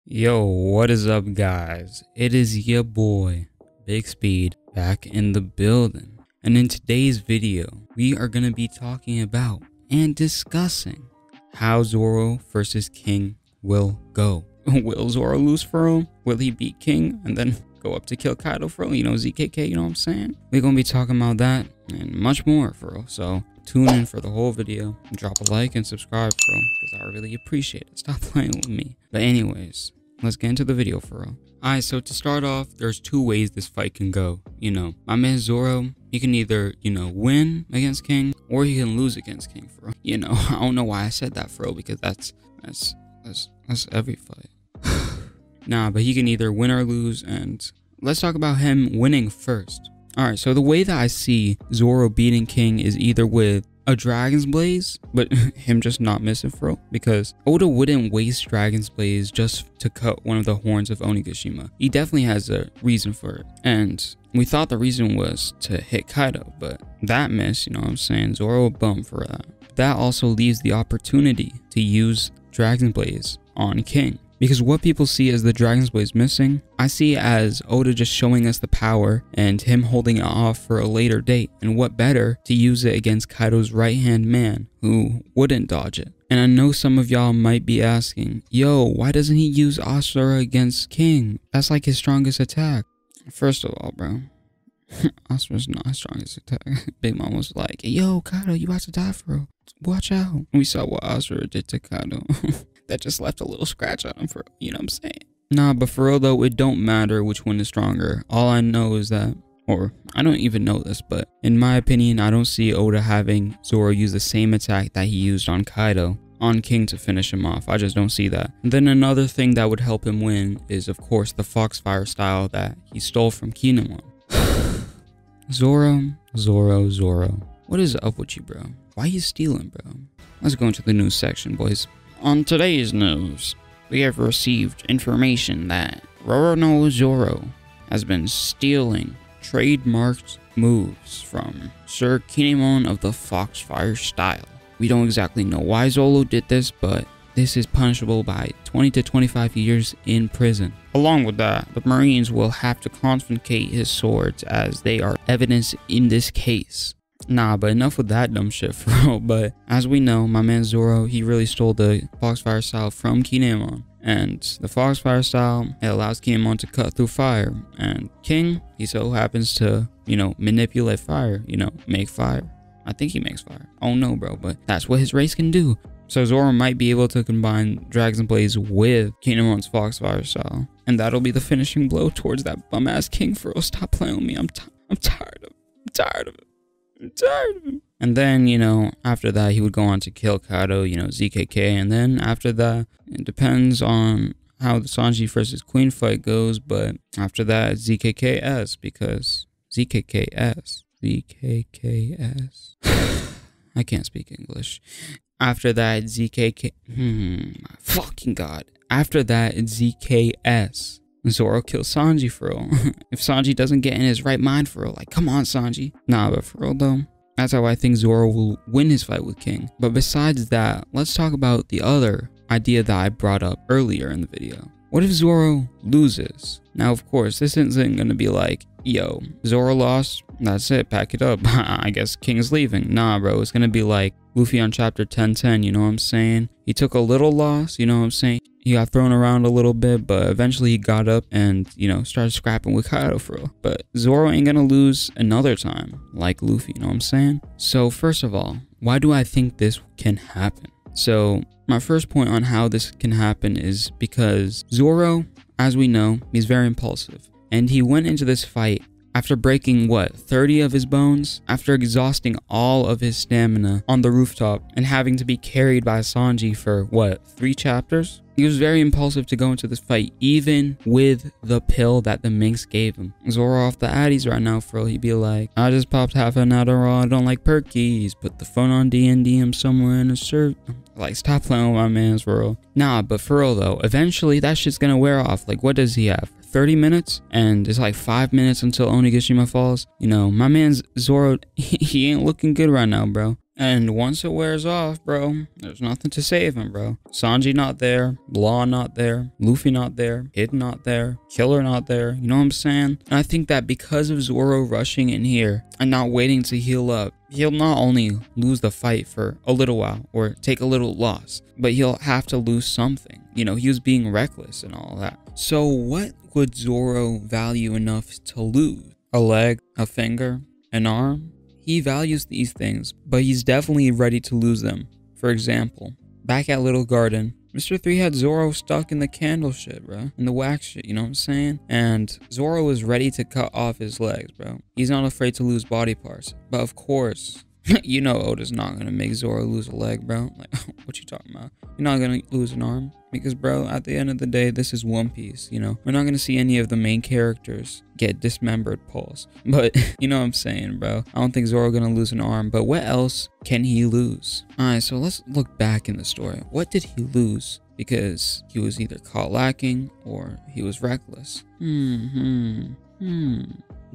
Yo, what is up, guys? It is your boy, Big Speed, back in the building. And in today's video, we are going to be talking about and discussing how Zoro versus King will go. Will Zoro lose for him? Will he beat King and then go up to kill Kaido for him? You know, ZKK, you know what I'm saying? We're going to be talking about that and much more for real. So tune in for the whole video. Drop a like and subscribe for real, because I really appreciate it. Stop playing with me. But anyways, let's get into the video for real. Alright, so to start off, there's two ways this fight can go. You know, my man Zoro, he can either, win against King, or he can lose against King for real. You know, I don't know why I said that for real, because that's every fight. Nah, but he can either win or lose, and let's talk about him winning first. Alright, so the way that I see Zoro beating King is either with a Dragon's Blaze, but him just not missing for real, because Oda wouldn't waste Dragon's Blaze just to cut one of the horns of Onigashima. He definitely has a reason for it, and we thought the reason was to hit Kaido, but that miss, you know what I'm saying, Zoro bum for that. That also leaves the opportunity to use Dragon's Blaze on King. Because what people see as the Dragon's Blaze missing, I see as Oda just showing us the power and him holding it off for a later date. And what better to use it against Kaido's right-hand man, who wouldn't dodge it. And I know some of y'all might be asking, yo, why doesn't he use Asura against King? That's like his strongest attack. First of all, bro, Asura's not his strongest attack. Big Mom was like, yo, Kaido, you about to die, bro. Watch out. We saw what Asura did to Kaido. That just left a little scratch on him, for, you know what I'm saying? Nah, but for real though, it don't matter which one is stronger. All I know is that, or I don't even know this, but in my opinion, I don't see Oda having Zoro use the same attack that he used on Kaido on King to finish him off. I just don't see that. And then another thing that would help him win is, of course, the Foxfire style that he stole from Kinemon. Zoro. What is up with you, bro? Why you stealing, bro? Let's go into the news section, boys. On today's news, we have received information that Zoro has been stealing trademarked moves from Sir Kinemon of the Foxfire style. We don't exactly know why Zoro did this, but this is punishable by 20 to 25 years in prison. Along with that, the Marines will have to confiscate his swords as they are evidence in this case. Nah, but enough with that dumb shit, for real. But as we know, my man Zoro, he really stole the Foxfire style from Kinemon. And the Foxfire style, it allows Kinemon to cut through fire. And King, he so happens to, manipulate fire, make fire. I think he makes fire. Oh no, bro, but that's what his race can do. So Zoro might be able to combine Dragon's Blaze with Kinemon's Foxfire style. And that'll be the finishing blow towards that bum-ass King, for real. Stop playing with me. I'm tired of it. And then, after that, he would go on to kill Kaido, ZKK. And then after that, it depends on how the Sanji versus Queen fight goes. But after that, ZKKS, because ZKKS. I can't speak English. After that, ZKK. Fucking God. After that, ZKS. Zoro kills Sanji, for real. If Sanji doesn't get in his right mind, for real, like, come on, Sanji. Nah, but for real though, that's how I think Zoro will win his fight with King. But besides that, let's talk about the other idea that I brought up earlier in the video. What if Zoro loses? Now, of course, this isn't gonna be like, yo, Zoro lost, that's it, pack it up. I guess King's leaving. Nah, bro, it's gonna be like Luffy on chapter 1010, you know what I'm saying? He took a little loss, you know what I'm saying? He got thrown around a little bit, but eventually he got up and, started scrapping with Kaido for real. But Zoro ain't gonna lose another time, like Luffy, you know what I'm saying? So first of all, why do I think this can happen? So my first point on how this can happen is because Zoro, as we know, he's very impulsive. And he went into this fight after breaking, 30 of his bones? After exhausting all of his stamina on the rooftop and having to be carried by Sanji for, 3 chapters? He was very impulsive to go into this fight, even with the pill that the Minx gave him. Zoro off the addies right now, for real. He'd be like, I just popped half an Adderall, I don't like perkies. Put the phone on D&D, I'm somewhere in a shirt. Like, stop playing with my man's, for real. Nah, but for real though, eventually that shit's gonna wear off. Like, what does he have? 30 minutes? And it's like 5 minutes until Onigashima falls. My man's Zoro, he ain't looking good right now, bro. And once it wears off, bro, there's nothing to save him, bro. Sanji not there, Law not there, Luffy not there, Kid not there, Killer not there, you know what I'm saying? And I think that because of Zoro rushing in here and not waiting to heal up, he'll not only lose the fight for a little while or take a little loss, but he'll have to lose something. You know, he was being reckless and all that. So what would Zoro value enough to lose? A leg, a finger, an arm? He values these things, but he's definitely ready to lose them. For example, back at Little Garden, Mr. 3 had Zoro stuck in the candle shit, bro. In the wax shit, you know what I'm saying? And Zoro was ready to cut off his legs, bro. He's not afraid to lose body parts. But of course, you know Oda's not gonna make Zoro lose a leg, bro. Like, what you talking about? You're not gonna lose an arm? Because, bro, at the end of the day, this is One Piece, you know? We're not gonna see any of the main characters get dismembered pulls. But, you know what I'm saying, bro? I don't think Zoro gonna lose an arm, but what else can he lose? Alright, so let's look back in the story. What did he lose? Because he was either caught lacking or he was reckless. Ding,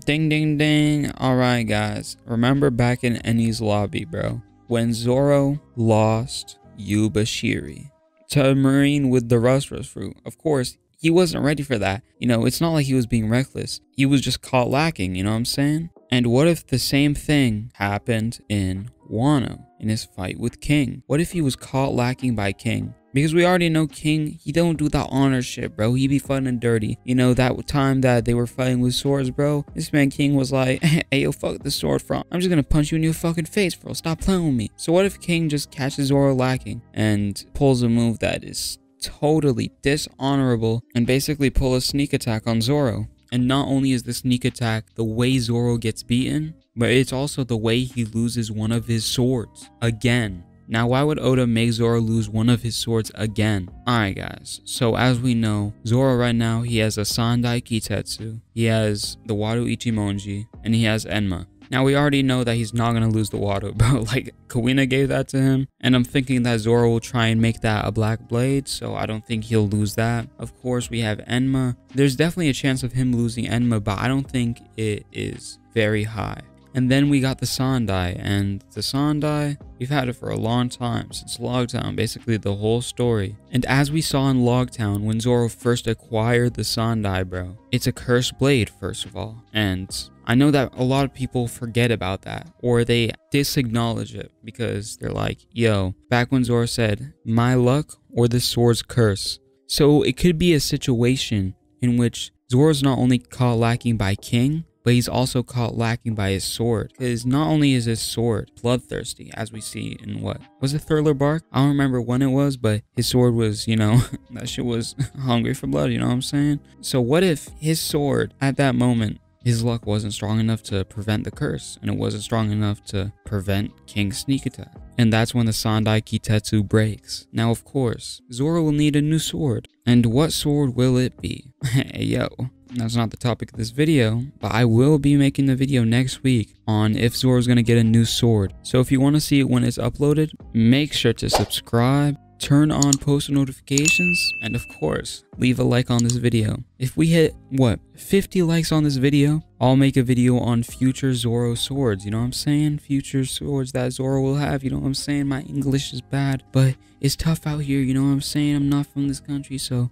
ding, ding. Alright, guys. Remember back in Eni's lobby, bro, when Zoro lost Yubashiri to a marine with the rust fruit. Of course, he wasn't ready for that. You know, it's not like he was being reckless. He was just caught lacking, you know what I'm saying? And what if the same thing happened in Wano in his fight with King? What if he was caught lacking by King? Because we already know King, he don't do that honor shit, bro. He be fun and dirty. You know, that time that they were fighting with swords, bro. This man King was like, hey, yo, fuck the sword from. I'm just gonna punch you in your fucking face, bro. Stop playing with me. So what if King just catches Zoro lacking and pulls a move that is totally dishonorable and basically pull a sneak attack on Zoro? And not only is the sneak attack the way Zoro gets beaten, but it's also the way he loses one of his swords again. Now, why would Oda make Zoro lose one of his swords again? Alright, guys. So, as we know, Zoro right now, he has a Sandai Kitetsu, he has the Wado Ichimonji, and he has Enma. Now, we already know that he's not going to lose the Wado, bro. Like, Kuina gave that to him, and I'm thinking that Zoro will try and make that a Black Blade, so I don't think he'll lose that. Of course, we have Enma. There's definitely a chance of him losing Enma, but I don't think it is very high. And then we got the Sandai, and the Sandai, we've had it for a long time, since Logtown, basically the whole story. And as we saw in Logtown, when Zoro first acquired the Sandai, bro, it's a cursed blade, first of all. And I know that a lot of people forget about that, or they disacknowledge it, because they're like, yo, back when Zoro said, my luck or this sword's curse. So it could be a situation in which Zoro's not only caught lacking by King, but he's also caught lacking by his sword. Because not only is his sword bloodthirsty, as we see in what? Was it Thriller Bark? I don't remember when it was, but his sword was, you know, that shit was hungry for blood, you know what I'm saying? So what if his sword, at that moment, his luck wasn't strong enough to prevent the curse, and it wasn't strong enough to prevent King's sneak attack? And that's when the Sandai Kitetsu breaks. Now, of course, Zoro will need a new sword. And what sword will it be? Hey, yo. That's not the topic of this video, but I will be making the video next week on if Zoro's gonna get a new sword. So if you want to see it when it's uploaded, make sure to subscribe, turn on post notifications, and of course, leave a like on this video. If we hit, what, 50 likes on this video, I'll make a video on future Zoro swords, you know what I'm saying? Future swords that Zoro will have, you know what I'm saying? My English is bad, but it's tough out here, you know what I'm saying? I'm not from this country, so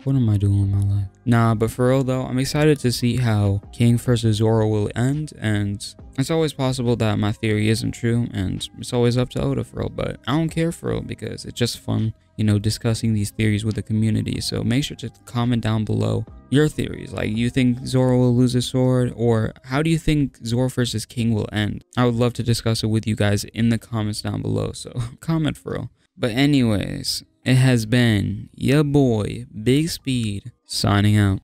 what am I doing with my life? Nah, but for real though, I'm excited to see how King versus Zoro will end, and it's always possible that my theory isn't true, and it's always up to Oda for real, but I don't care for real because it's just fun, you know, discussing these theories with the community. So make sure to comment down below your theories. Like, you think Zoro will lose his sword, or how do you think Zoro versus King will end? I would love to discuss it with you guys in the comments down below, so comment for real. But anyways, it has been your boy, Big Speed, signing out.